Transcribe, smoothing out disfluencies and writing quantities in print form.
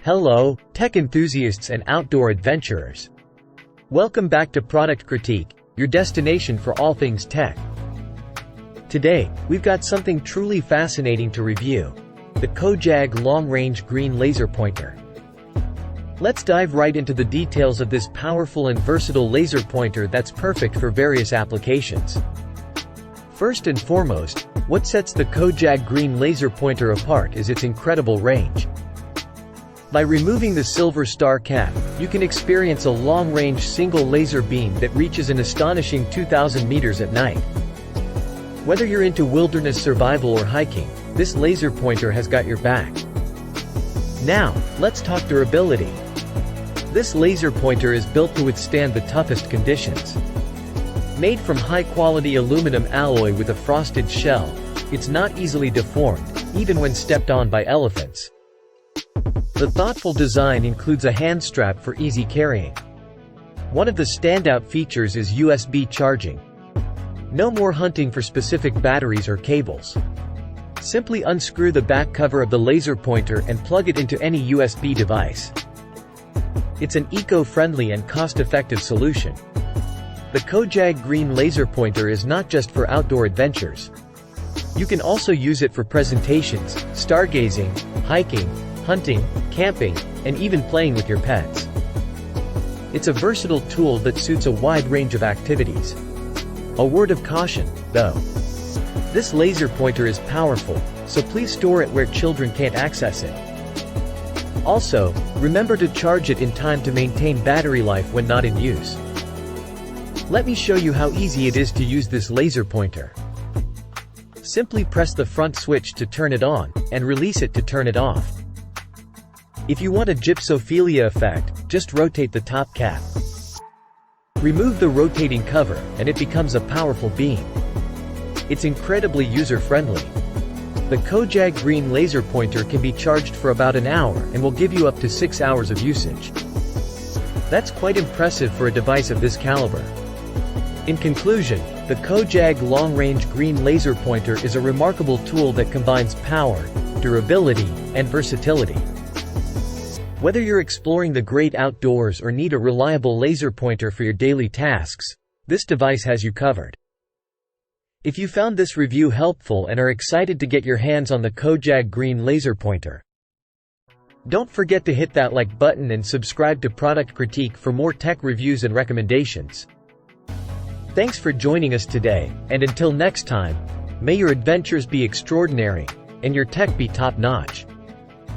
Hello, tech enthusiasts and outdoor adventurers. Welcome back to Product Critique, your destination for all things tech. Today, we've got something truly fascinating to review: the Cowjag Long-Range Green Laser Pointer. Let's dive right into the details of this powerful and versatile laser pointer that's perfect for various applications. First and foremost, what sets the Cowjag Green Laser Pointer apart is its incredible range. By removing the silver star cap, you can experience a long-range single laser beam that reaches an astonishing 2,000 meters at night. Whether you're into wilderness survival or hiking, this laser pointer has got your back. Now, let's talk durability. This laser pointer is built to withstand the toughest conditions. Made from high-quality aluminum alloy with a frosted shell, it's not easily deformed, even when stepped on by elephants. The thoughtful design includes a hand strap for easy carrying. One of the standout features is USB charging. No more hunting for specific batteries or cables. Simply unscrew the back cover of the laser pointer and plug it into any USB device. It's an eco-friendly and cost-effective solution. The Cowjag Green Laser Pointer is not just for outdoor adventures. You can also use it for presentations, stargazing, hiking, hunting, camping, and even playing with your pets. It's a versatile tool that suits a wide range of activities. A word of caution, though. This laser pointer is powerful, so please store it where children can't access it. Also, remember to charge it in time to maintain battery life when not in use. Let me show you how easy it is to use this laser pointer. Simply press the front switch to turn it on, and release it to turn it off. If you want a gypsophilia effect, just rotate the top cap. Remove the rotating cover, and it becomes a powerful beam. It's incredibly user-friendly. The Cowjag Green Laser Pointer can be charged for about an hour and will give you up to 6 hours of usage. That's quite impressive for a device of this caliber. In conclusion, the Cowjag Long-Range Green Laser Pointer is a remarkable tool that combines power, durability, and versatility. Whether you're exploring the great outdoors or need a reliable laser pointer for your daily tasks, this device has you covered. If you found this review helpful and are excited to get your hands on the Cowjag Green Laser Pointer, don't forget to hit that like button and subscribe to Product Critique for more tech reviews and recommendations. Thanks for joining us today, and until next time, may your adventures be extraordinary, and your tech be top-notch.